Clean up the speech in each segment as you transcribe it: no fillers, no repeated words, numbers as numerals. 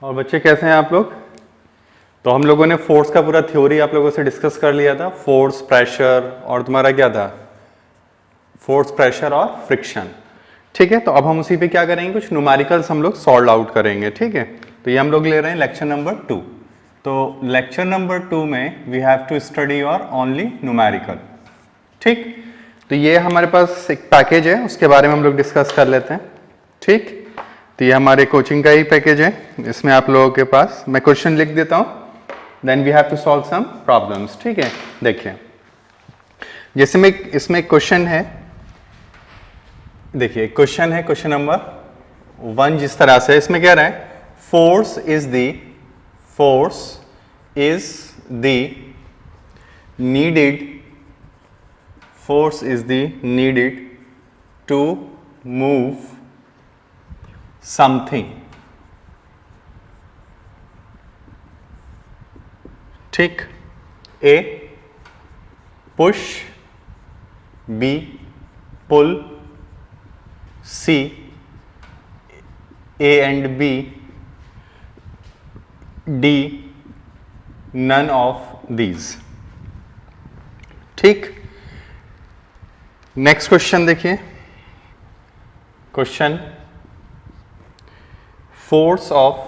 और बच्चे कैसे हैं आप लोग? तो हम लोगों ने फोर्स का पूरा थ्योरी आप लोगों से डिस्कस कर लिया था। फोर्स, प्रेशर और तुम्हारा क्या था, फोर्स, प्रेशर और फ्रिक्शन। ठीक है, तो अब हम उसी पे क्या करेंगे, कुछ न्यूमेरिकल्स हम लोग सॉल्व आउट करेंगे। ठीक है, तो ये हम लोग ले रहे हैं लेक्चर नंबर 2। तो लेक्चर नंबर 2 में we have to study your only numerical. ठीक, तो ये हमारे पास एक पैकेज है, उसके बारे में हम लोग डिस्कस कर लेते हैं। ठीक, तो ये हमारे कोचिंग का ही पैकेज है। इसमें आप लोगों के पास मैं क्वेश्चन लिख देता हूँ, then we have to solve some problems. ठीक है, देखिए जैसे में इसमें क्वेश्चन है, देखिए क्वेश्चन है क्वेश्चन नंबर 1 जिस तरह से इसमें कह रहा है force is the needed to move something. ठीक, A push, B pull, C A and B, D none of these. ठीक, नेक्स्ट क्वेश्चन देखिए, क्वेश्चन फोर्स ऑफ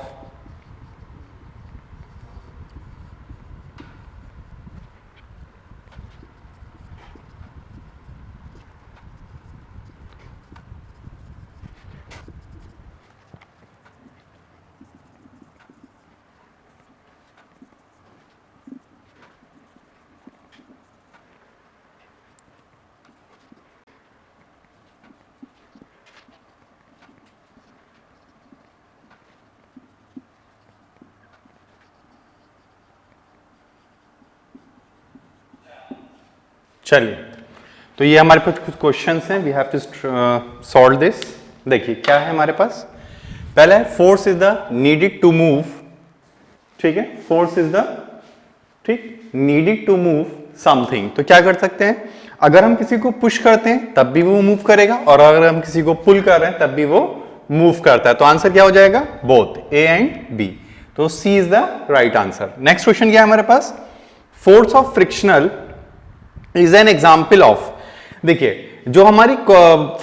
चलिए, तो ये हमारे पास कुछ क्वेश्चंस हैं, we have to solve this. देखिए क्या है हमारे पास, पहला है force is the needed to move. ठीक है, force is the needed to move something. तो क्या कर सकते हैं, अगर हम किसी को पुश करते हैं तब भी वो मूव करेगा, और अगर हम किसी को पुल कर रहे हैं तब भी वो मूव करता है। तो आंसर क्या हो जाएगा, बोथ ए एंड बी। तो C is the right answer. Next question क्या है हमारे पास, force of frictional is an example of. देखिए जो हमारी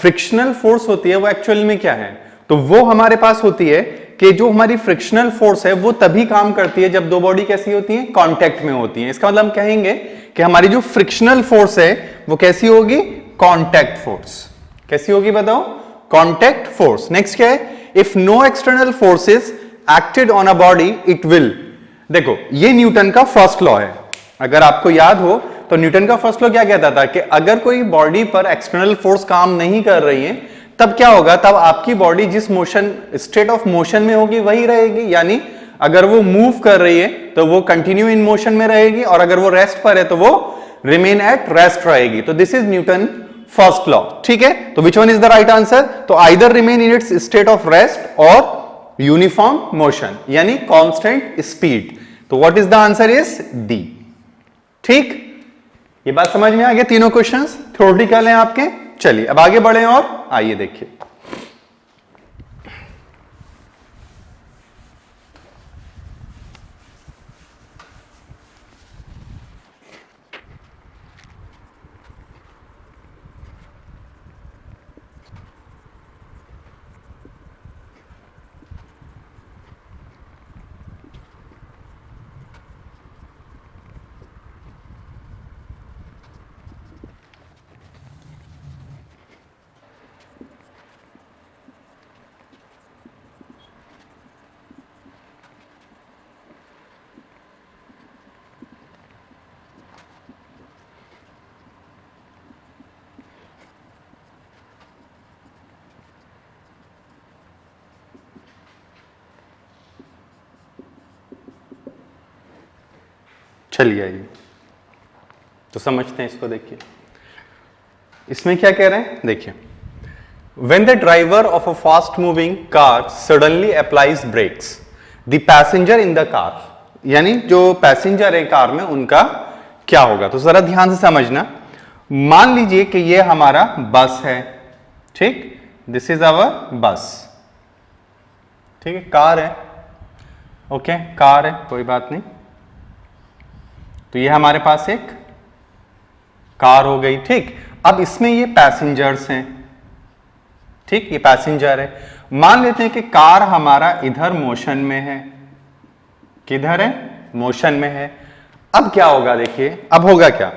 फ्रिक्शनल फोर्स होती है वो एक्चुअल में क्या है, तो वो हमारे पास होती है कि जो हमारी फ्रिक्शनल फोर्स है वो तभी काम करती है जब दो बॉडी कैसी होती है, कांटेक्ट में होती है। इसका मतलब हम कहेंगे कि हमारी जो फ्रिक्शनल फोर्स है वो कैसी होगी, कांटेक्ट फोर्स। कैसी होगी बताओ, कांटेक्ट फोर्स। नेक्स्ट क्या है, if no external forces acted on a body it will. देखो ये न्यूटन का फर्स्ट लॉ है, अगर आपको याद हो तो न्यूटन का फर्स्ट लॉ क्या कहता था कि अगर कोई बॉडी पर एक्सटर्नल फोर्स काम नहीं कर रही है तब क्या होगा, तब आपकी बॉडी जिस मोशन स्टेट ऑफ मोशन में होगी वही रहेगी। यानी अगर वो मूव कर रही है तो वो कंटिन्यू इन मोशन में रहेगी, और अगर वो रेस्ट पर है तो वो रिमेन एट रेस्ट रहेगी। तो this is Newton first law. ठीक है, तो which one is the right answer, तो either remain in its state of rest और यूनिफॉर्म मोशन यानी कांस्टेंट स्पीड। तो what is the answer is D. ठीक, ये बात समझ में आ गया, तीनों क्वेश्चंस थ्योरेटिकल हैं आपके। चलिए अब आगे बढ़े और आइए देखिए, चलिए आइए तो समझते हैं इसको। देखिए इसमें क्या कह रहे हैं, देखिए when the driver of a fast moving car suddenly applies brakes the passenger in the car, यानी जो पैसेंजर है कार में उनका क्या होगा। तो जरा ध्यान से समझना, मान लीजिए कि ये हमारा बस है, ठीक, दिस इज आवर बस, ठीक है, कार है। ओके, कार है, कोई बात नहीं। तो ये हमारे पास एक कार हो गई, ठीक। अब इसमें ये पैसेंजर्स हैं, ठीक, ये पैसेंजर है। मान लेते हैं कि कार हमारा इधर मोशन में है, किधर है, मोशन में है। अब क्या होगा, देखिए अब होगा क्या,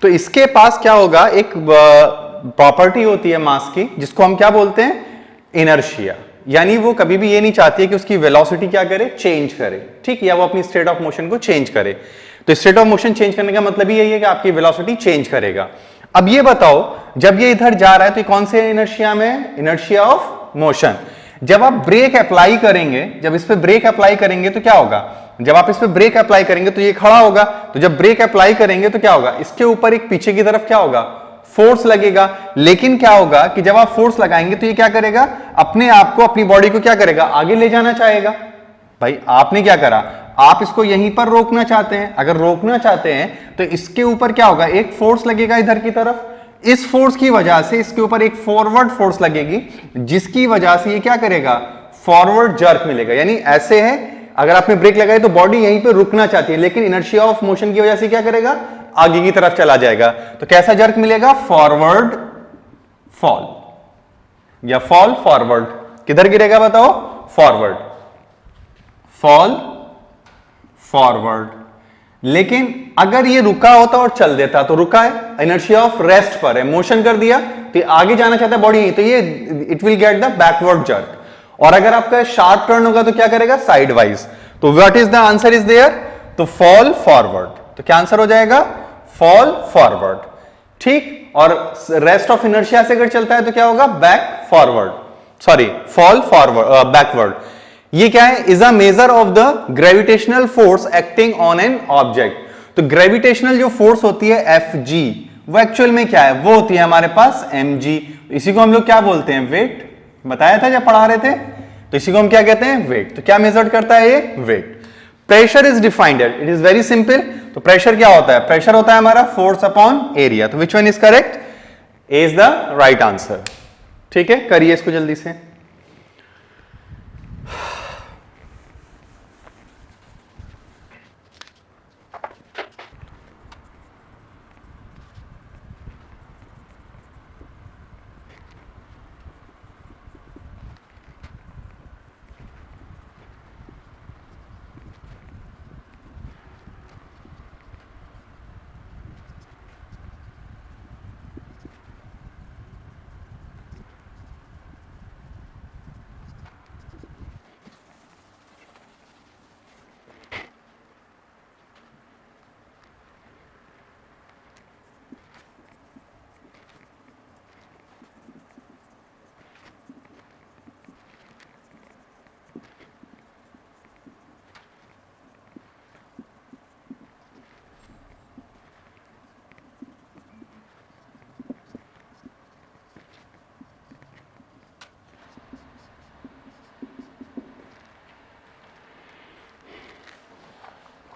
तो इसके पास क्या होगा, एक प्रॉपर्टी होती है मास की जिसको हम क्या बोलते हैं, इनर्शिया। यानी वो कभी भी ये नहीं चाहती है कि उसकी वेलोसिटी क्या करे, चेंज करे, ठीक, या वो अपनी स्टेट ऑफ मोशन को चेंज करे। तो स्टेट ऑफ मोशन चेंज करने का मतलब ही यही है कि आपकी वेलोसिटी चेंज करेगा। अब ये बताओ, जब ये इधर जा रहा है तो कौन से इनर्शिया में, इनर्शिया ऑफ मोशन। जब आप ब्रेक अप्लाई करेंगे, जब इस पे ब्रेक अप्लाई करेंगे तो क्या होगा, जब आप इस पे ब्रेक अप्लाई करेंगे तो ये खड़ा होगा, तो जब ब्रेक अप्लाई करेंगे तो क्या होगा, इसके ऊपर एक पीछे की तरफ क्या होगा, फोर्स लगेगा। लेकिन क्या होगा कि जब आप फोर्स लगाएंगे तो ये क्या करेगा, अपने आप को, अपनी बॉडी को क्या करेगा, आगे ले जाना चाहेगा। भाई आपने क्या करा, आप इसको यहीं पर रोकना चाहते हैं। अगर रोकना चाहते हैं तो इसके ऊपर क्या होगा, एक फोर्स लगेगा इधर की तरफ। इस फोर्स की वजह से इसके ऊपर एक फॉरवर्ड फोर्स लगेगी, जिसकी वजह से ये क्या करेगा, फॉरवर्ड जर्क मिलेगा। यानी ऐसे है, अगर आपने ब्रेक लगाई तो बॉडी यहीं पे रुकना चाहती है, लेकिन इनर्शिया ऑफ मोशन की वजह से क्या करेगा, आगे की तरफ चला जाएगा। तो कैसा जर्क मिलेगा, फॉरवर्ड फॉल, या फॉल फॉरवर्ड। किधर गिरेगा बताओ, फॉरवर्ड, फॉल फॉरवर्ड। लेकिन अगर ये रुका होता और चल देता, तो रुका है, इनर्शिया ऑफ रेस्ट पर है, मोशन कर दिया तो आगे जाना चाहता है बॉडी, तो ये it will get the backward jerk. और अगर आपका शार्प टर्न होगा तो क्या करेगा, साइड वाइज। तो what is the answer is there, तो फॉल फॉरवर्ड। तो क्या आंसर हो जाएगा, फॉल फॉरवर्ड, ठीक। और रेस्ट ऑफ इनर्शिया से अगर चलता है तो क्या होगा, back forward, sorry fall forward, backward. ये क्या है, is a measure of the gravitational force acting on an object. तो ग्रेविटेशनल जो फोर्स होती है Fg, वो एक्चुअल में क्या है, वो होती है हमारे पास mg। इसी को हम लोग क्या बोलते हैं, वेट। बताया था जब पढ़ा रहे थे, तो इसी को हम क्या कहते हैं, वेट। तो क्या मेजर करता है ये, weight. Pressure is defined, it is very simple. तो प्रेशर क्या होता है, प्रेशर होता है हमारा फोर्स अपॉन एरिया। तो which one is correct, A is the right answer, ठीक है। करिए इसको जल्दी से।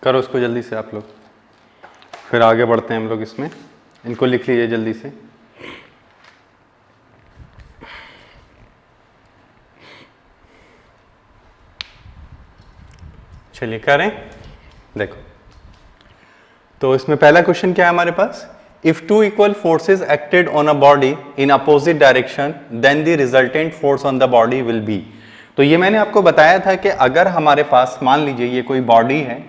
करो इसको जल्दी से आप लोग, फिर आगे बढ़ते हैं हम लोग इसमें। इनको लिख लीजिए जल्दी से। चलिए करें, देखो तो इसमें पहला क्वेश्चन क्या है हमारे पास, if two equal forces acted on a body in opposite direction then the resultant force on the body will be. तो ये मैंने आपको बताया था कि अगर हमारे पास मान लीजिए ये कोई बॉडी है,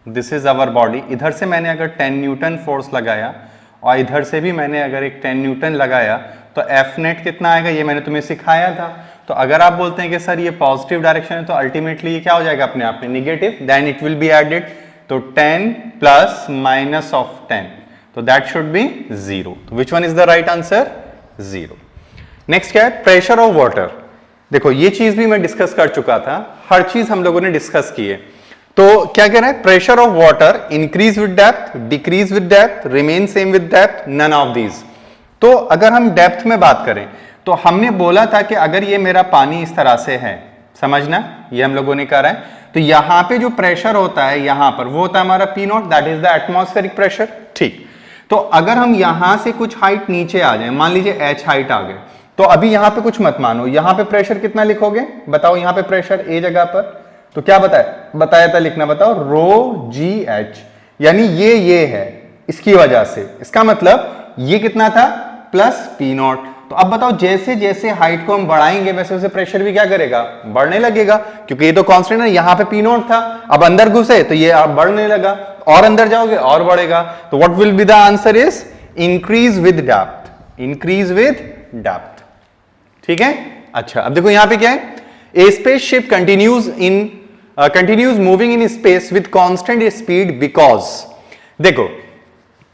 दिस इज अवर बॉडी, इधर से मैंने अगर 10 न्यूटन फोर्स लगाया और इधर से भी मैंने अगर एक 10 न्यूटन लगाया, तो एफ नेट कितना आएगा, ये मैंने तुम्हें सिखाया था। तो अगर आप बोलते हैं कि सर ये पॉजिटिव डायरेक्शन है, तो अल्टीमेटली ये क्या हो जाएगा अपने आप में, negative, then it will be added. तो 10 प्लस माइनस ऑफ 10, तो दैट शुड बी 0। तो which one is the right answer, 0। Next क्या है, प्रेशर ऑफ वाटर। देखो ये चीज भी मैं डिस्कस कर चुका था, हर चीज हम लोगों ने डिस्कस की है। तो क्या कह रहा है, pressure of water increase with depth, decrease with depth, remain same with depth, none of these. तो अगर हम डेप्थ में बात करें तो हमने बोला था कि अगर ये मेरा पानी इस तरह से है, समझना ये हम लोगों ने करा है, तो यहां पे जो प्रेशर होता है यहां पर, वो होता है हमारा P not, that is the atmospheric pressure, ठीक। तो अगर हम यहां से कुछ हाइट नीचे आ जाए, मान लीजिए h हाइट आ गए, तो अभी यहां पे कुछ मत मानो, यहां पे प्रेशर कितना लिखोगे बताओ, यहां पे प्रेशर A जगह पर, तो क्या बताया था लिखना, बताओ, रो जी एच, यानी ये है इसकी वजह से, इसका मतलब ये कितना था, प्लस पी नॉट। तो अब बताओ जैसे जैसे हाइट को हम बढ़ाएंगे वैसे वैसे प्रेशर भी क्या करेगा, बढ़ने लगेगा, क्योंकि ये तो कांस्टेंट है, यहां पे पी नॉट था, अब अंदर घुसे तो ये अब बढ़ने लगा, और अंदर जाओगे और बढ़ेगा। तो what will be the answer is increase with depth, increase with depth. ठीक है। अच्छा अब देखो यहां पे क्या है, a spaceship continues moving in space with constant speed because, देखो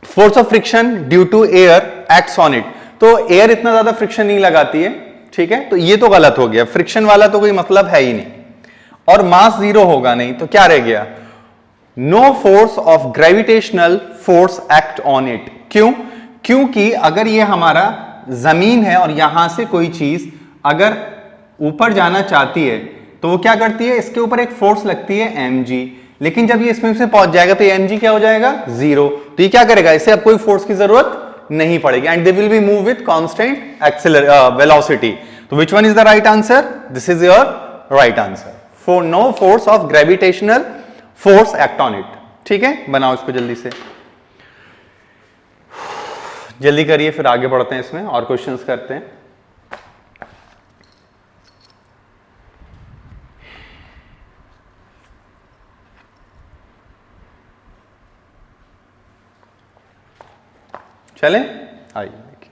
force of friction due to air acts on it, तो एयर इतना ज्यादा फ्रिक्शन नहीं लगाती है, ठीक है, तो ये तो गलत हो गया, फ्रिक्शन वाला तो कोई मतलब है ही नहीं, और मास जीरो होगा नहीं, तो क्या रह गया, no force of gravitational force act on it. क्यों, क्योंकि अगर ये हमारा जमीन है और यहां से कोई चीज अगर ऊपर जाना चाहती है तो वो क्या करती है, इसके ऊपर एक फोर्स लगती है mg, लेकिन जब ये इसमें से पहुंच जाएगा तो ये mg क्या हो जाएगा, जीरो, तो ये क्या करेगा, इसे अब कोई फोर्स की जरूरत नहीं पड़ेगी, and they will be move with constant velocity. तो which one is the right answer, this is your right answer, for no force of gravitational force act on it. ठीक है, बनाओ इसको जल्दी से, जल्दी करिए, फिर आगे बढ़ते हैं, इसमें और क्वेश्चंस करते हैं। चले, आइए देखिए,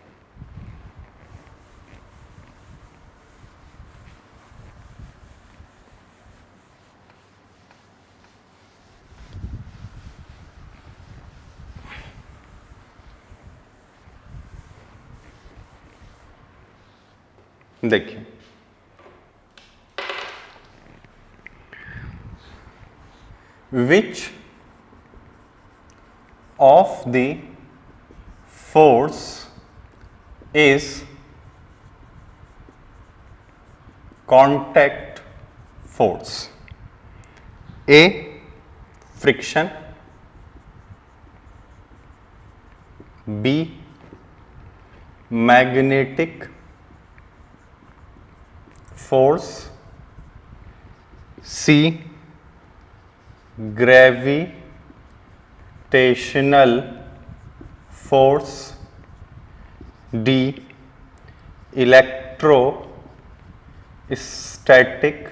देखिए विच of the force is contact force, A friction, B magnetic force, C gravitational force, D electrostatic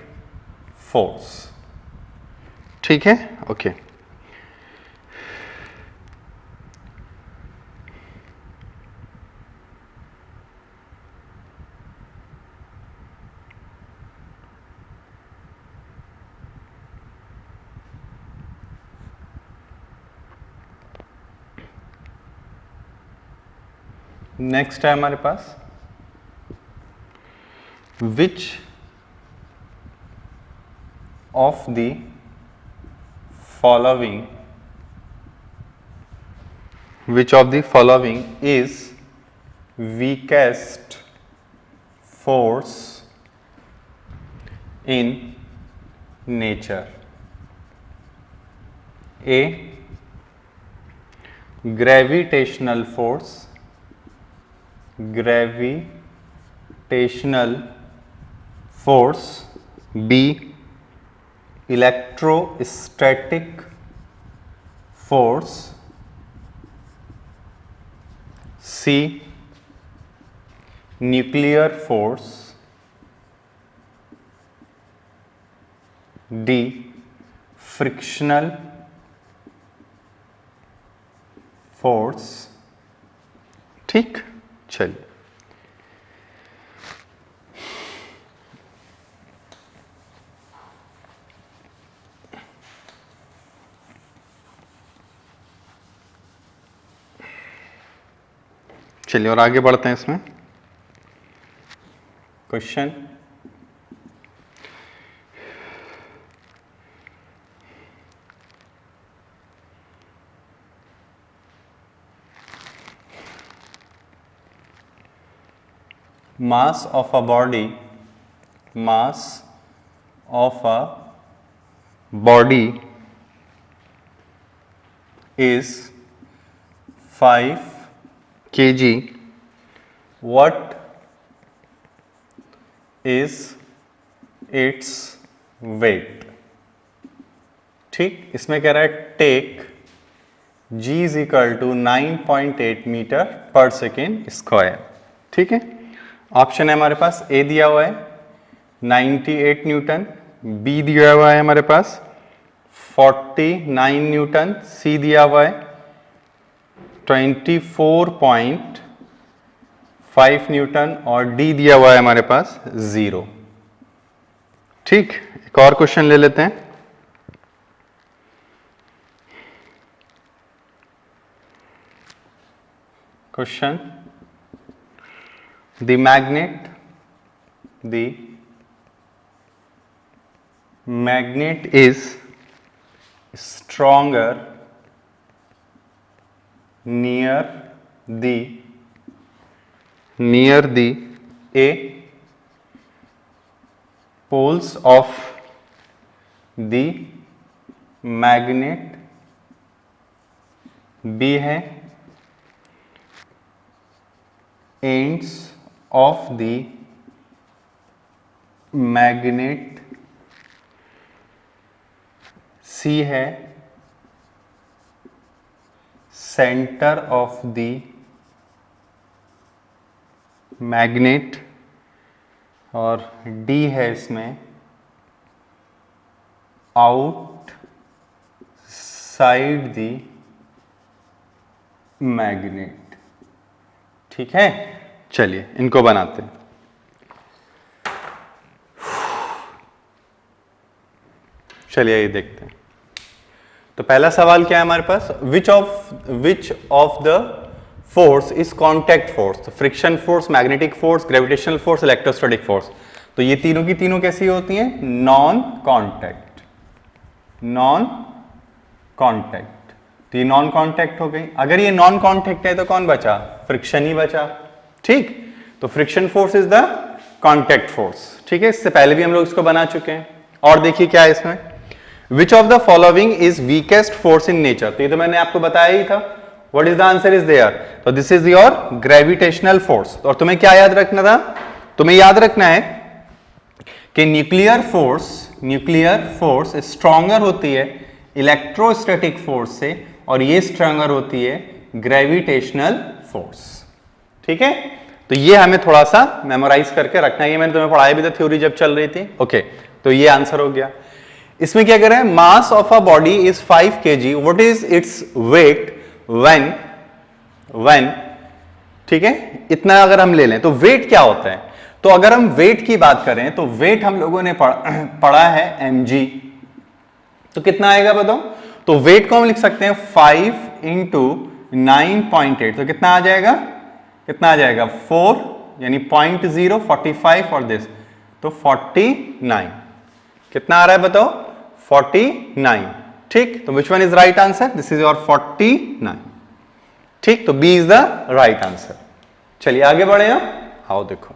force. ठीक है, ओके। नेक्स्ट है हमारे पास which of the following is weakest force in nature, A gravitational force, B electrostatic force, C nuclear force, D frictional force। ठीक, चलिए और आगे बढ़ते हैं इसमें। Question, mass of a body is 5 kg. What is its weight? ठीक, इसमें कह रहा है take g is equal to 9.8 metre per second square. ठीक है, ऑप्शन है हमारे पास ए दिया हुआ है 98 न्यूटन, बी दिया हुआ है हमारे पास 49 न्यूटन, सी दिया हुआ है 24.5 न्यूटन और डी दिया हुआ है हमारे पास 0। ठीक, एक और क्वेश्चन ले लेते हैं। Question, the magnet is stronger near the A poles of the magnet, B है ends of the magnet, C है center of the magnet और D है इसमें outside the magnet। ठीक है, चलिए इनको बनाते हैं। चलिए ये देखते हैं। तो पहला सवाल क्या है हमारे पास, which of the force is contact force, friction force, magnetic force, gravitational force, electrostatic force. तो ये तीनों की तीनों कैसी होती हैं, नॉन कॉन्टैक्ट। तो ये नॉन कॉन्टैक्ट हो गई। अगर ये नॉन कॉन्टैक्ट है तो कौन बचा, फ्रिक्शन ही बचा। ठीक, तो friction force is the contact force. ठीक है, इससे पहले भी हम लोग इसको बना चुके हैं। और देखिए क्या है इसमें, which of the following is weakest force in nature. तो ये तो मैंने आपको बताया ही था, what is the answer is there. तो this is your gravitational force. और तुम्हें क्या याद रखना था, तुम्हें याद रखना है कि न्यूक्लियर फोर्स स्ट्रॉन्गर होती है इलेक्ट्रोस्टैटिक फोर्स से, और ये स्ट्रॉन्गर होती है ग्रेविटेशनल फोर्स। ठीक है, तो ये हमें थोड़ा सा मेमोराइज करके रखना है। ये मैंने तुम्हें पढ़ाया भी था थ्योरी जब चल रही थी। ओके, तो ये आंसर हो गया। इसमें क्या कह रहे हैं, mass of a body is 5 kg, what is its weight when. ठीक है, इतना अगर हम ले लें तो वेट क्या होता है। तो अगर हम वेट की बात करें तो वेट हम लोगों ने पढ़ा है mg। तो कितना आएगा बताओ। तो वेट को हम लिख सकते हैं 5 इंटू 9.8। तो कितना आ जाएगा, 4 यानी 0.0 45 और दिस तो 49। कितना आ रहा है बताओ, 49। ठीक, तो which one is right answer, this is your 49। ठीक, तो B is the right answer. चलिए आगे बढ़े हम, आओ देखो।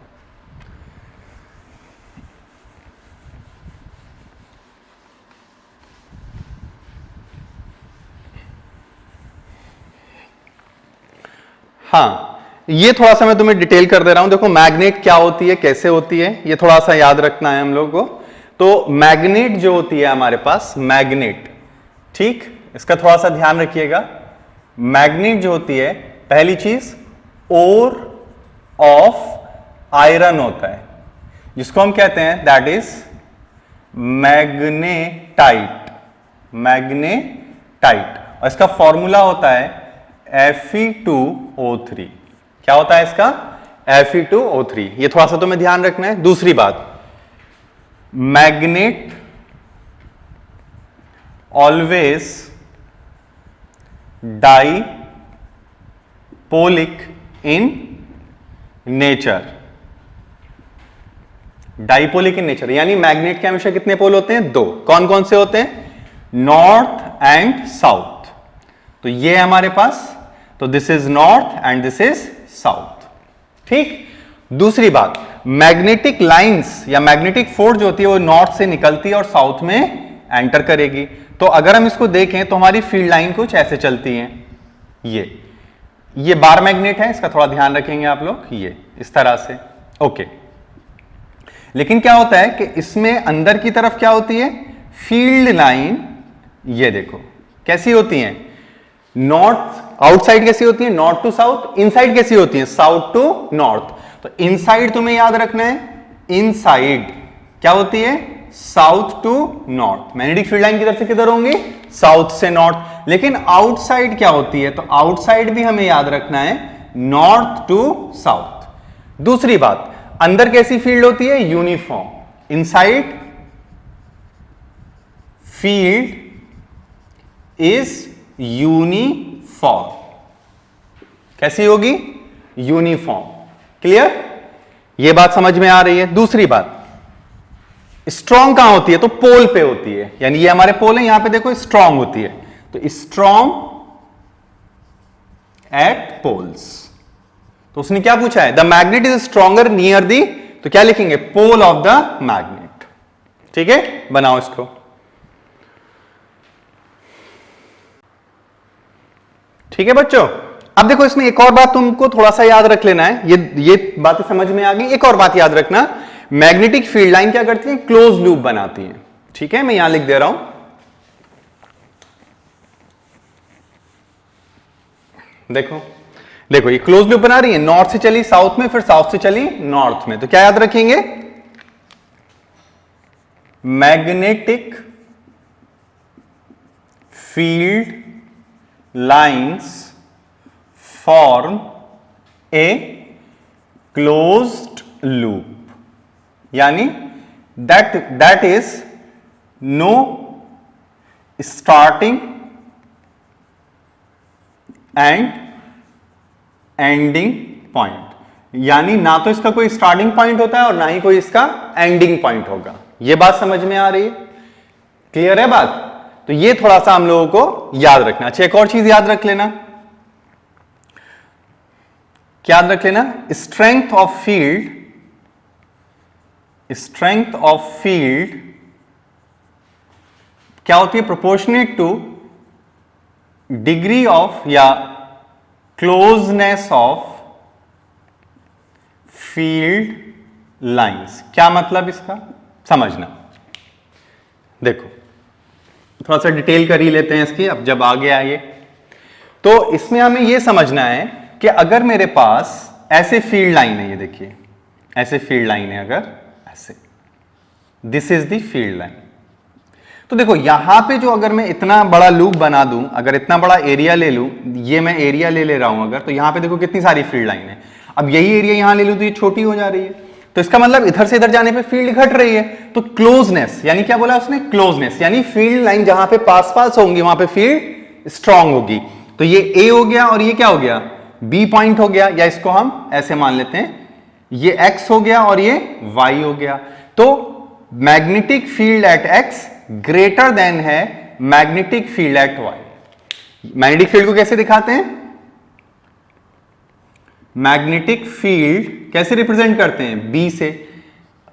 हाँ, ये थोड़ा सा मैं तुम्हें डिटेल कर दे रहा हूं। देखो मैग्नेट क्या होती है, कैसे होती है, ये थोड़ा सा याद रखना है हम लोग को। तो मैग्नेट जो होती है हमारे पास, मैग्नेट, ठीक, इसका थोड़ा सा ध्यान रखिएगा। मैग्नेट जो होती है, पहली चीज ओर ऑफ आयरन होता है, जिसको हम कहते हैं दैट इज मैग्नेटाइट। और इसका फॉर्मूला होता है Fe2O3। क्या होता है इसका, Fe2O3। ये थोड़ा सा तुम्हें ध्यान रखना है। दूसरी बात, magnet always dipolic in nature. Dipolic in nature यानी मैग्नेट के हमेशा कितने पोल होते हैं, 2। कौन कौन से होते हैं, नॉर्थ एंड साउथ। तो ये हमारे पास, तो this is north and this is south. ठीक, दूसरी बात, मैग्नेटिक लाइंस या मैग्नेटिक फोर्स जो होती है वो नॉर्थ से निकलती है और साउथ में एंटर करेगी। तो अगर हम इसको देखें तो हमारी फील्ड लाइन कुछ ऐसे चलती हैं। ये बार मैग्नेट है, इसका थोड़ा ध्यान रखेंगे आप लोग, ये इस तरह से। ओके, लेकिन क्या होता है कि इसमें अंदर की तरफ क्या होती है, फील्ड लाइन ये देखो कैसी होती हैं, नॉर्थ आउटसाइड कैसी होती है, नॉर्थ टू साउथ, इनसाइड कैसी होती है, साउथ टू नॉर्थ। तो इनसाइड तुम्हें याद रखना है, इनसाइड क्या होती है, south to north. Magnetic field line किधर से किधर होंगी, साउथ से नॉर्थ। लेकिन आउटसाइड क्या होती है, तो आउटसाइड भी हमें याद रखना है, नॉर्थ टू साउथ। दूसरी बात, अंदर कैसी फील्ड होती है, uniform. Inside field is uniform. कैसी होगी, यूनिफॉर्म। क्लियर, यह बात समझ में आ रही है। दूसरी बात, स्ट्रॉन्ग कहां होती है, तो पोल पे होती है, यानी ये हमारे पोल है, यहां पे देखो स्ट्रॉन्ग होती है, तो स्ट्रॉन्ग एट पोल्स। तो उसने क्या पूछा है, the magnet is stronger near the, तो क्या लिखेंगे, पोल ऑफ द मैग्नेट। ठीक है, बनाओ इसको। ठीक है बच्चों, अब देखो इसमें एक और बात तुमको थोड़ा सा याद रख लेना है, ये बातें समझ में आ गई। एक और बात याद रखना, मैग्नेटिक फील्ड लाइन क्या करती है, क्लोज लूप बनाती है। ठीक है, मैं यहां लिख दे रहा हूं, देखो देखो ये क्लोज लूप बना रही है, नॉर्थ से चली साउथ में, फिर साउथ से चली नॉर्थ में। तो क्या याद रखेंगे, magnetic field lines form a closed loop, यानी that is no starting and ending point, यानी ना तो इसका कोई स्टार्टिंग पॉइंट होता है और ना ही कोई इसका एंडिंग पॉइंट होगा। यह बात समझ में आ रही है, क्लियर है बात। तो ये थोड़ा सा हम लोगों को याद रखना। अच्छा, एक और चीज याद रख लेना, क्या याद रख लेना, स्ट्रेंथ ऑफ फील्ड क्या होती है, प्रोपोर्शनेट टू डिग्री ऑफ या क्लोजनेस ऑफ फील्ड लाइंस। क्या मतलब इसका, समझना। देखो थोड़ा सा डिटेल कर ही लेते हैं इसकी, अब जब आगे आइए तो इसमें हमें यह समझना है कि अगर मेरे पास ऐसे फील्ड लाइन है, ये देखिए ऐसे फील्ड लाइन है, अगर ऐसे, this is the field line, तो देखो यहां पे जो अगर मैं इतना बड़ा लूप बना दूं, अगर इतना बड़ा एरिया ले लूं, ये मैं एरिया ले रहा हूं अगर, तो यहां पे देखो कितनी सारी फील्ड लाइन है। अब यही एरिया यहां ले लूं तो ये छोटी हो जा रही है, तो इसका मतलब इधर से इधर जाने पे फील्ड घट रही है। तो क्लोजनेस, यानी क्या बोला उसने, क्लोजनेस, यानी फील्ड लाइन जहां पे पास पास होंगी वहां पे फील्ड स्ट्रांग होगी। तो ये ए हो गया और ये क्या हो गया, बी पॉइंट हो गया, या इसको हम ऐसे मान लेते हैं, ये एक्स हो गया और ये वाई हो गया। तो magnetic field at X greater than है magnetic field at Y. Magnetic field को कैसे दिखाते हैं, मैग्नेटिक फील्ड कैसे रिप्रेजेंट करते हैं, बी से।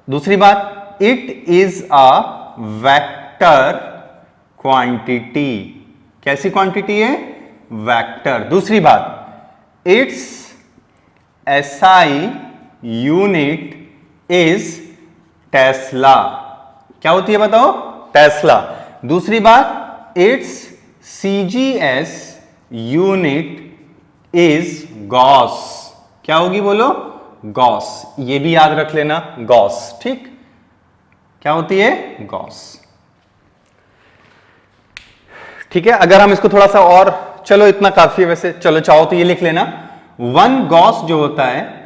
दूसरी बात, it is a vector quantity. कैसी क्वांटिटी है, वेक्टर। दूसरी बात, it's SI unit is Tesla. क्या होती है बताओ, टेस्ला। दूसरी बात, it's CGS unit is Gauss. क्या होगी बोलो, गॉस। ये भी याद रख लेना, गॉस। ठीक, क्या होती है, गॉस। ठीक है, अगर हम इसको थोड़ा सा और, चलो इतना काफी है वैसे, चलो चाहो तो ये लिख लेना, वन गॉस जो होता है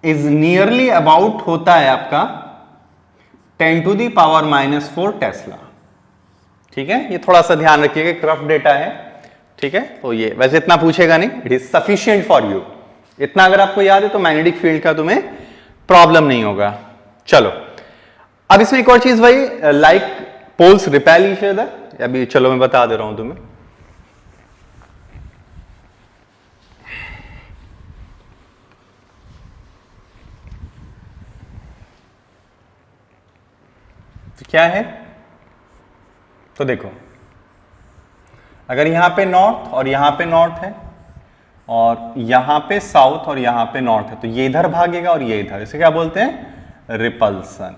इज नियरली अबाउट होता है आपका 10⁻⁻⁴ टेस्ला। ठीक है, ये थोड़ा सा ध्यान रखिएगा, रफ डेटा है। ठीक है, तो ये वैसे इतना पूछेगा नहीं, it is sufficient for you. इतना अगर आपको याद है तो मैग्नेटिक फील्ड का तुम्हें प्रॉब्लम नहीं होगा। चलो अब इसमें एक और चीज भाई, like poles repel each other, अभी चलो मैं बता दे रहा हूं तुम्हें। तो क्या है, तो देखो अगर यहां पे नॉर्थ और यहां पे नॉर्थ है और यहां पे साउथ और यहां पे नॉर्थ है, तो ये इधर भागेगा और ये इधर, इसे क्या बोलते हैं, रिपल्सन।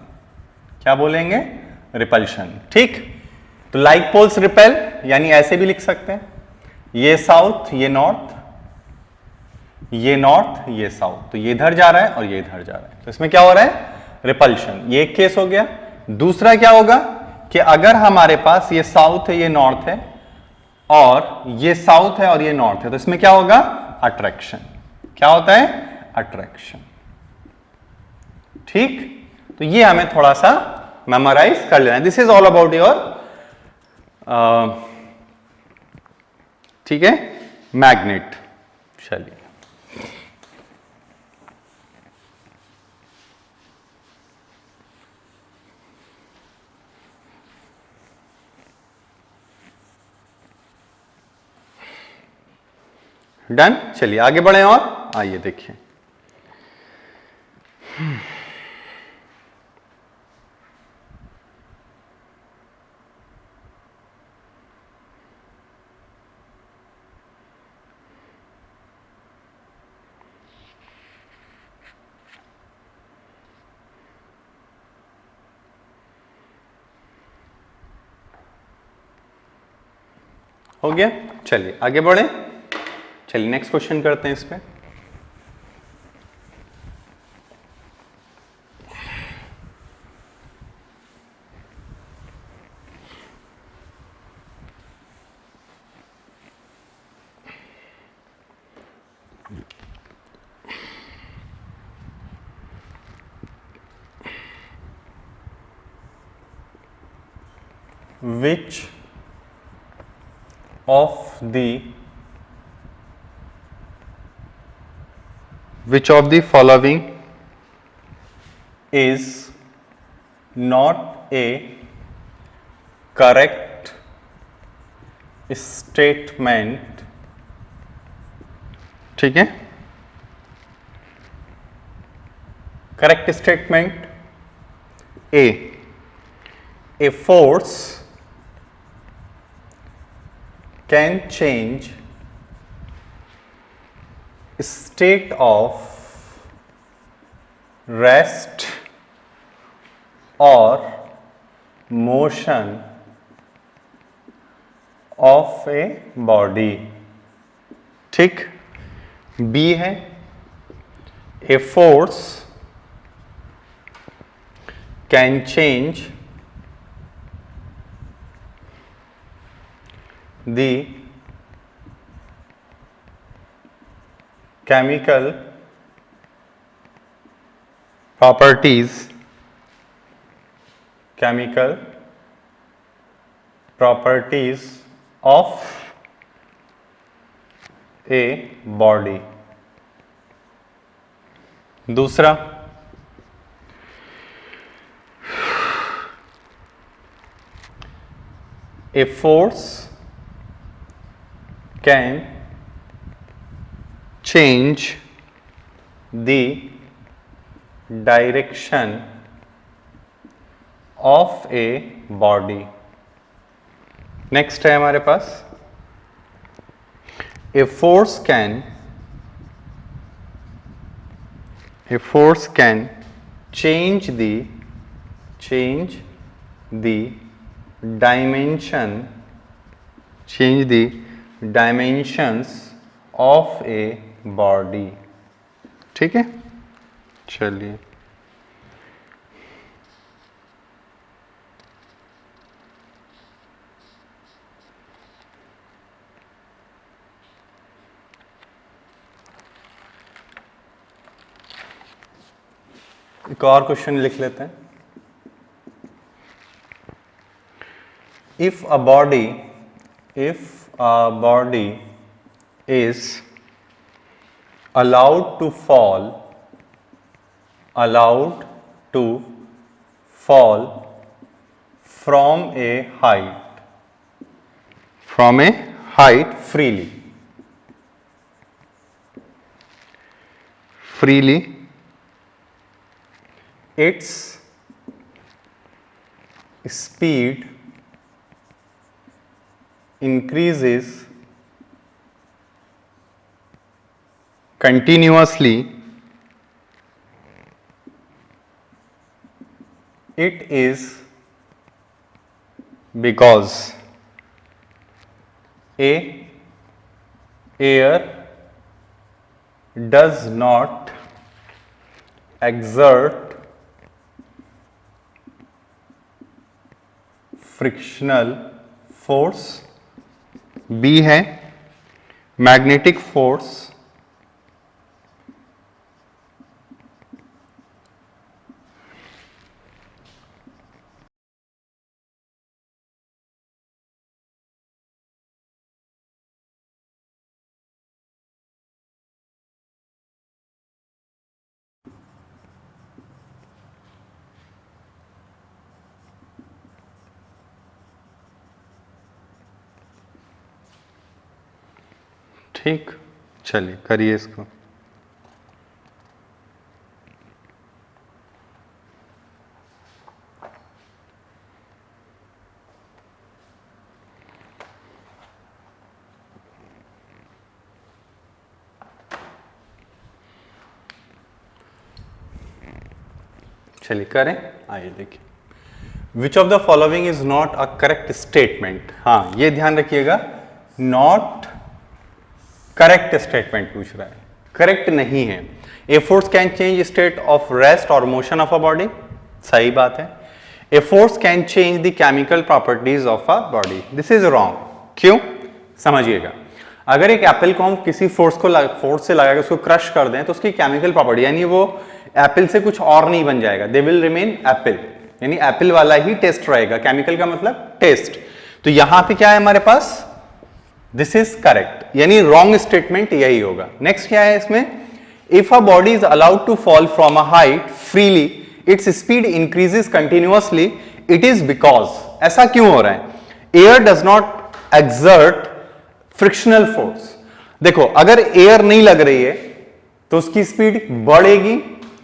क्या बोलेंगे, रिपल्शन। ठीक, तो लाइक पोल्स रिपेल, यानी ऐसे भी लिख सकते हैं, ये साउथ ये नॉर्थ, ये नॉर्थ ये साउथ, तो ये इधर जा रहा है और ये इधर जा रहा है, तो इसमें क्या हो रहा है, रिपल्शन। ये एक केस हो गया। दूसरा क्या होगा कि अगर हमारे पास ये साउथ है ये नॉर्थ है और ये साउथ है और ये नॉर्थ है, तो इसमें क्या होगा, अट्रैक्शन। क्या होता है, अट्रैक्शन। ठीक, तो ये हमें थोड़ा सा मेमोराइज कर लेना है। This is all about your, ठीक है, मैग्नेट। चलिए, डन। चलिए आगे बढ़े और आइए देखिए, हो गया। चलिए आगे बढ़े। चलिए नेक्स्ट क्वेश्चन करते हैं इस पे। Which of the following is not a correct statement? ठीक है, correct statement. A force can change state of rest or motion of a body। ठीक, बी है, a force can change the chemical properties of a body। दूसरा, a force can change the direction of a body। Next है हमारे पास, a force can change the dimensions of a body। ठीक है, चलिए एक और क्वेश्चन लिख लेते हैं। If a body is allowed to fall from a height freely, its speed increases continuously, it is because air does not exert frictional force. B है magnetic force ठीक, चलिए करिए इसको। चलिए करें, आइए देखिए। विच of the following is not a correct statement. हाँ, ये ध्यान रखिएगा, नॉट करेक्ट स्टेटमेंट पूछ रहा है, करेक्ट नहीं है। A force can change state of rest और मोशन ऑफ अ बॉडी, सही बात है। A force can change the chemical properties of a body, this is wrong. क्यों, समझिएगा। अगर एक एप्पल को हम किसी फोर्स से लगा के उसको क्रश कर दें तो उसकी केमिकल प्रॉपर्टी, यानी वो एप्पल से कुछ और नहीं बन जाएगा, दे विल रिमेन एप्पल, यानी एप्पल वाला ही टेस्ट रहेगा। केमिकल का मतलब टेस्ट। तो यहां पे क्या है हमारे पास, दिस इज करेक्ट, यानी रॉन्ग स्टेटमेंट यही होगा। नेक्स्ट क्या है इसमें, if a body is allowed to fall from a height freely its speed increases continuously, it is because, ऐसा क्यों हो रहा है, air does not exert frictional force. देखो, अगर एयर नहीं लग रही है तो उसकी स्पीड बढ़ेगी।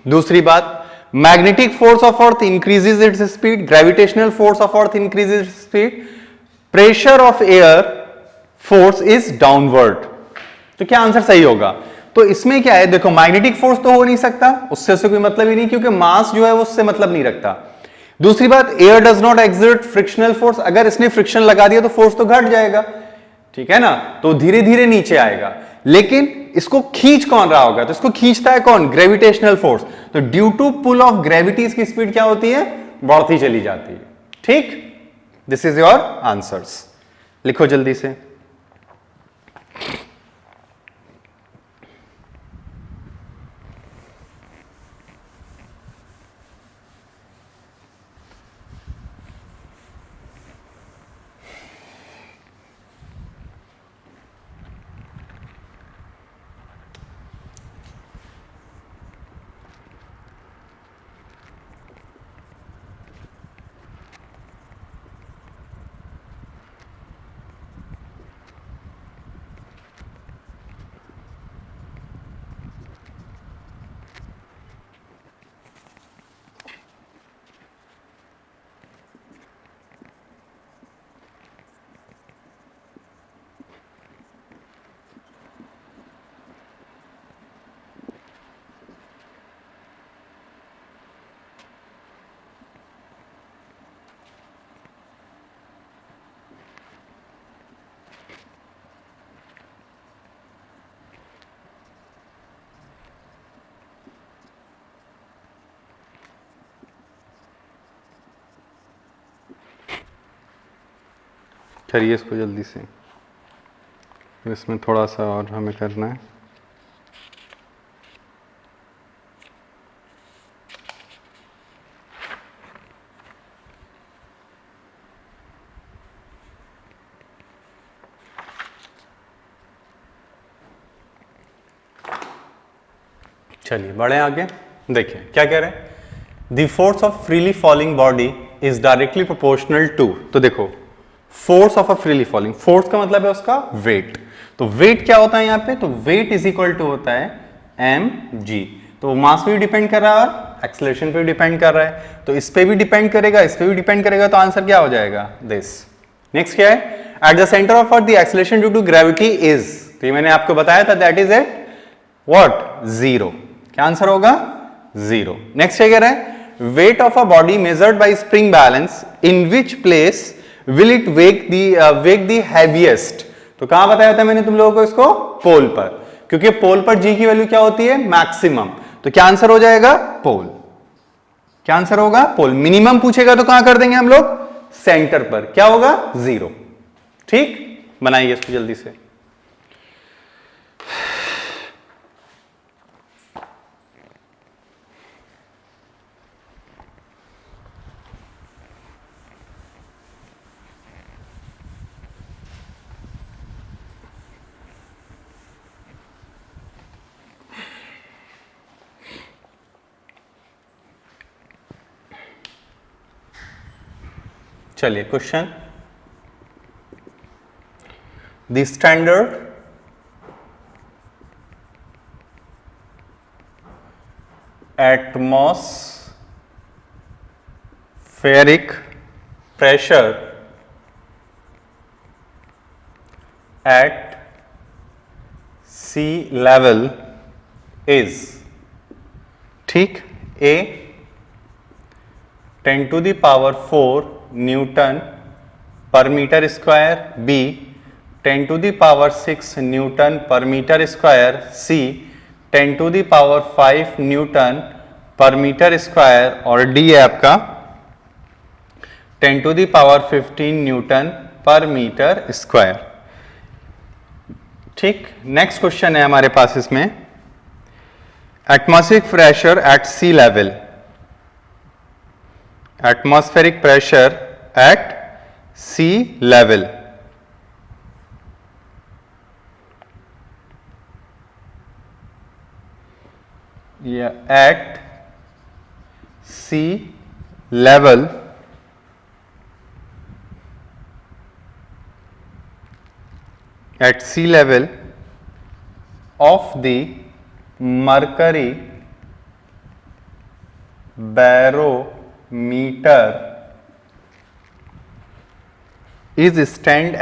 दूसरी बात, magnetic force of earth increases its speed, gravitational force of earth increases its speed, pressure of air force is downward. तो क्या आंसर सही होगा, तो इसमें क्या है, देखो मैग्नेटिक फोर्स तो हो नहीं सकता, उससे कोई मतलब ही नहीं, क्योंकि मास जो है वो उससे मतलब नहीं रखता। दूसरी बात, air does not exert frictional force, अगर इसने फ्रिक्शन लगा दिया तो फोर्स तो घट जाएगा, ठीक है ना, तो धीरे धीरे नीचे आएगा। लेकिन इसको खींच कौन रहा होगा, तो इसको खींचता है कौन, ग्रेविटेशनल फोर्स। तो due to pull of gravity इसकी स्पीड क्या होती है, बढ़ती चली जाती है। ठीक, दिस इज योर आंसर्स। लिखो जल्दी से। करिए इसको जल्दी से, इसमें थोड़ा सा और हमें करना है। चलिए बढ़े आगे, देखिए क्या कह रहे हैं, the force of freely falling body is directly proportional to. तो देखो, force of a freely falling, force का मतलब है उसका वेट। तो वेट क्या होता है यहाँ पे, तो वेट इज इक्वल टू होता है mg। तो मास पे भी डिपेंड कर रहा है और एक्सेलरेशन पे भी डिपेंड कर रहा है, तो इस पे भी डिपेंड करेगा, इस पे भी डिपेंड करेगा, तो आंसर क्या हो जाएगा, दिस। नेक्स्ट क्या है, at the centre of earth the acceleration due to gravity is, तो ये मैंने आपको बताया था, दैट इज एट व्हाट, 0। क्या आंसर होगा, 0। नेक्स्ट क्या कह रहा है, weight of a body measured by spring balance in which place will it wake the heaviest, तो कहां बताया था मैंने तुम लोगों को इसको, पोल पर, क्योंकि पोल पर जी की वैल्यू क्या होती है, मैक्सिमम, तो क्या आंसर हो जाएगा, पोल। क्या आंसर होगा, पोल। मिनिमम पूछेगा तो कहां कर देंगे हम लोग, सेंटर पर, क्या होगा, 0। ठीक, बनाइए इसको जल्दी से। चलिए question, the standard atmospheric pressure at sea level is, ठीक, A 10⁴ newton per metre square, B 10⁶ newton per metre square, C 10⁵ newton per metre square, और डी है आपका 10⁻15 न्यूटन पर मीटर स्क्वायर। ठीक, नेक्स्ट क्वेश्चन है हमारे पास इसमें, atmospheric pressure at sea level, atmospheric pressure at sea level, या at sea level at sea level of the mercury barometer is stand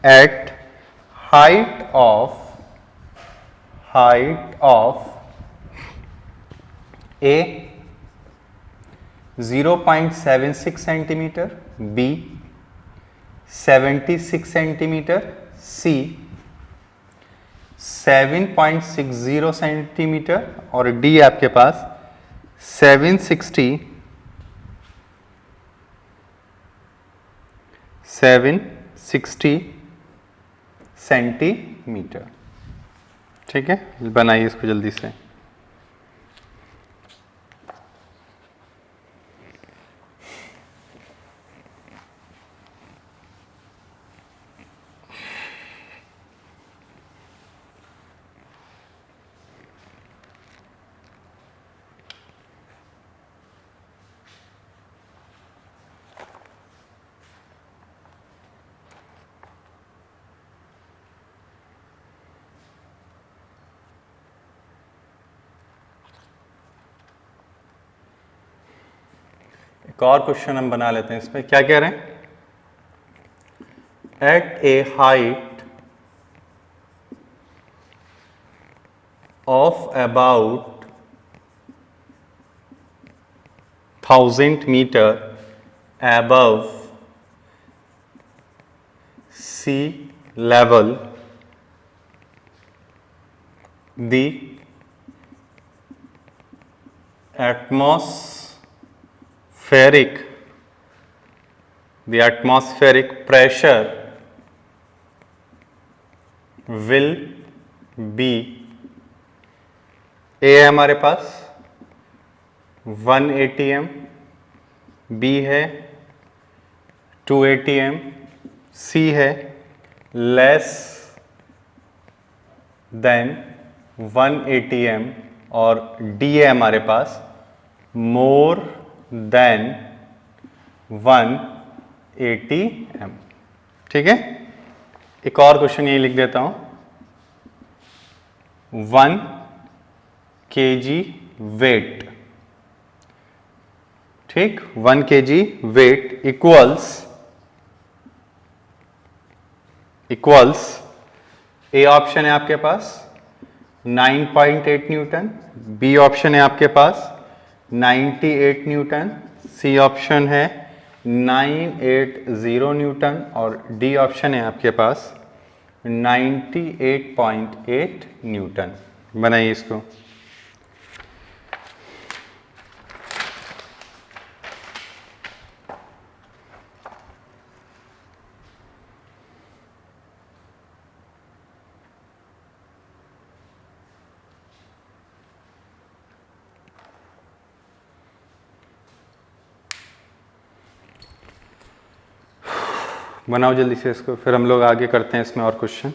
at height of A 0.76 centimeter, B 76 centimetre, C 7.60 centimetre, और D आपके पास 760 centimetre. ठीक है, बनाइए इसको जल्दी से। एक और क्वेश्चन हम बना लेते हैं इसमें। क्या कह रहे हैं, at a height of about 1000 metre above sea level, the atmospheric pressure will be, A है हमारे पास 1 atm, B है 2 atm, C है लेस देन 1 atm, और D है हमारे पास मोर देन 1 atm। ठीक है, एक और क्वेश्चन यही लिख देता हूं, 1 kg वेट, ठीक, 1 kg weight equals A option है आपके पास 9.8 न्यूटन, बी ऑप्शन है आपके पास 98 न्यूटन, सी ऑप्शन है 980 न्यूटन और डी ऑप्शन है आपके पास 98.8 न्यूटन। बनाइए इसको। बनाओ जल्दी से इसको, फिर हम लोग आगे करते हैं इसमें और क्वेश्चन।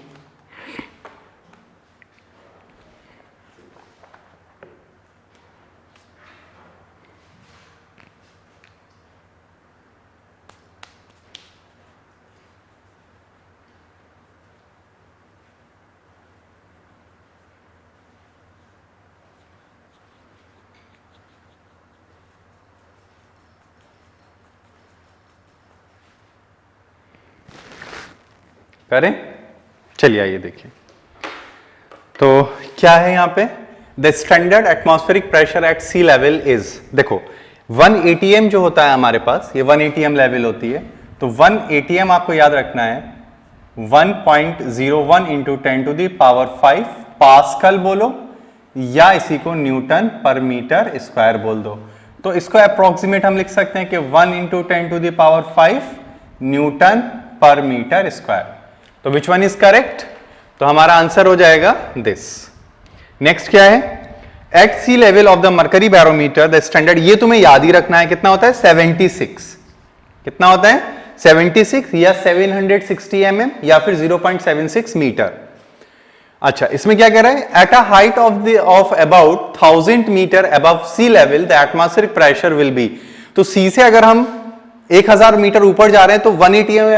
करें, चलिए आइए देखिए। तो क्या है यहां पे, the standard atmospheric pressure at sea level is, देखो 1 atm जो होता है हमारे पास, ये 1 atm लेवल होती है, तो 1 atm आपको याद रखना है 1.01 इंटू 10⁵ पास्कल बोलो या इसी को न्यूटन पर मीटर स्क्वायर बोल दो। तो इसको अप्रोक्सीमेट हम लिख सकते हैं कि 1 into 10⁵ newton per metre square. तो विच वन इज करेक्ट, तो हमारा आंसर हो जाएगा दिस। नेक्स्ट क्या है, at sea level of the mercury barometer the standard, ये तुम्हें याद ही रखना है, कितना होता है 76, कितना होता है 76 या 760 mm या फिर 0.76 मीटर। अच्छा, इसमें क्या कह रहा है, at a height of about 1000 metre above sea level the atmospheric pressure will be. तो सी से अगर हम 1000 मीटर ऊपर जा रहे हैं तो 1 atm,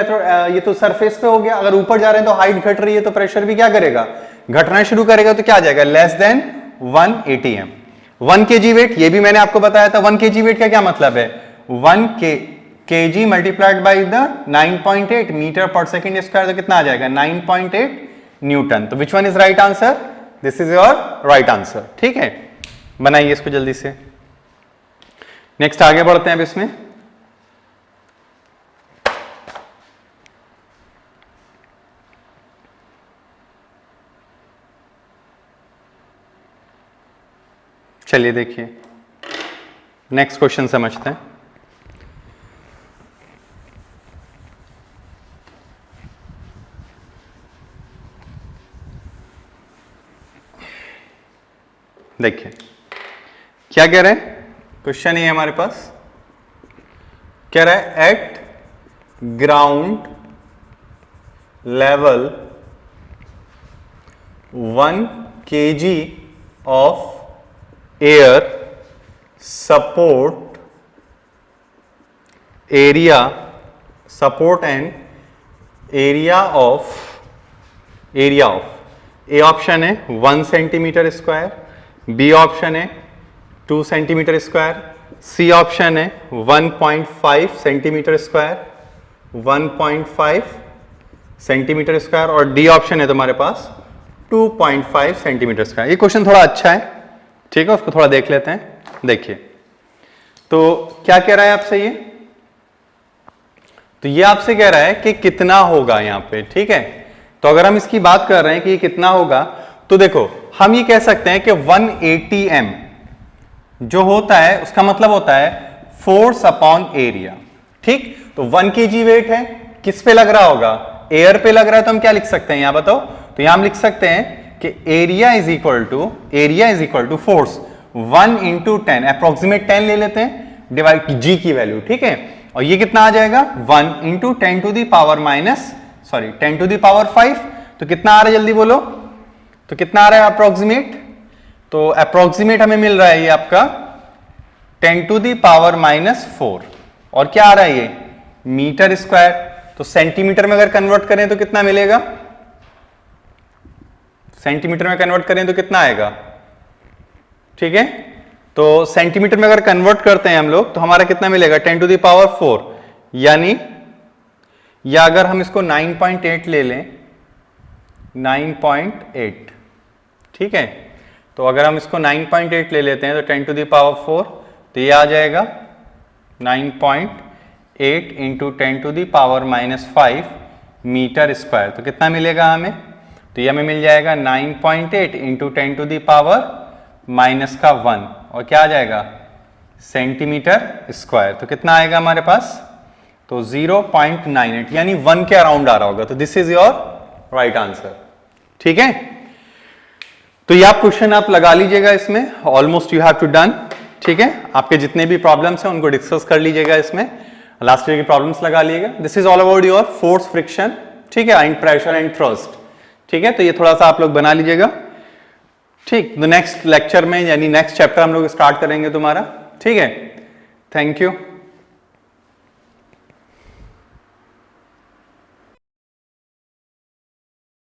ये तो सरफेस पे हो गया, अगर ऊपर जा रहे हैं तो हाइट घट रही है तो प्रेशर भी क्या करेगा, घटना शुरू करेगा। तो क्या आ जाएगा, less than 1 atm। 1 kg weight, ये भी मैंने आपको बताया था। 1 kg वेट का क्या मतलब है, 1 kg multiplied by the 9.8 metre per second square, तो कितना आ जाएगा 9.8 न्यूटन। तो which one is right answer, this is your right answer. ठीक है, बनाइए इसको जल्दी से। नेक्स्ट आगे बढ़ते हैं अब इसमें। चलिए देखिए, नेक्स्ट क्वेश्चन समझते हैं। देखिए क्या कह रहे हैं, क्वेश्चन ये है हमारे पास, कह रहा है eight ground level 1 kg of air support and area of A option है 1 सेंटीमीटर स्क्वायर, बी ऑप्शन है 2 सेंटीमीटर स्क्वायर, सी ऑप्शन है 1.5 सेंटीमीटर स्क्वायर, 1.5 सेंटीमीटर स्क्वायर और डी ऑप्शन है तुम्हारे पास 2.5 सेंटीमीटर स्क्वायर। ये क्वेश्चन थोड़ा अच्छा है, ठीक है, उसको थोड़ा देख लेते हैं। देखिए तो क्या कह रहा है आपसे ये, तो ये आपसे कह रहा है कि कितना होगा यहां पे। ठीक है, तो अगर हम इसकी बात कर रहे हैं कि ये कितना होगा, तो देखो हम ये कह सकते हैं कि 1 atm जो होता है उसका मतलब होता है फोर्स अपॉन एरिया। ठीक, तो 1 kg वेट है, किस पे लग रहा होगा, एयर पे लग रहा है, तो हम क्या लिख सकते हैं यहां बताओ, तो यहां हम लिख सकते हैं कि area is equal to force 1 into 10, approximate 10 ले लेते हैं, डिवाइड जी की वैल्यू। ठीक है, और ये कितना आ जाएगा 1 इंटू 10⁻5, तो कितना आ रहा है जल्दी बोलो, तो कितना आ रहा है अप्रोक्सीमेट, तो अप्रोक्सीमेट हमें मिल रहा है ये आपका 10⁻⁻4 और क्या आ रहा है ये मीटर स्क्वायर, तो सेंटीमीटर में अगर कन्वर्ट करें तो कितना मिलेगा, सेंटीमीटर में कन्वर्ट करें तो कितना आएगा। ठीक है, तो सेंटीमीटर में अगर कन्वर्ट करते हैं हम लोग तो हमारा कितना मिलेगा 10⁻4, यानी या अगर हम इसको 9.8 ले लें, 9.8, ठीक है, तो अगर हम इसको 9.8 ले लेते हैं तो 10⁻4, तो ये आ जाएगा 9.8 इंटू 10⁻⁻5 मीटर स्क्वायर। तो कितना मिलेगा हमें? तो ये हमें मिल जाएगा 9.8 इंटू 10⁻⁻1 और क्या आ जाएगा? Centimetre square. तो कितना आएगा हमारे पास? तो 0.98 यानी 1 के अराउंड आ रहा होगा। तो this is your right answer. ठीक है, तो ये आप क्वेश्चन आप लगा लीजिएगा इसमें, almost you have to done. ठीक है, आपके जितने भी प्रॉब्लम्स हैं उनको डिस्कस कर लीजिएगा इसमें, लास्ट ईयर की प्रॉब्लम्स लगा लीजिएगा। This is all about your force, friction, ठीक है, एंड प्रेशर एंड थ्रस्ट। ठीक है, तो ये थोड़ा सा आप लोग बना लीजिएगा। ठीक, तो नेक्स्ट लेक्चर में यानी नेक्स्ट चैप्टर हम लोग स्टार्ट करेंगे तुम्हारा। ठीक है, थैंक यू।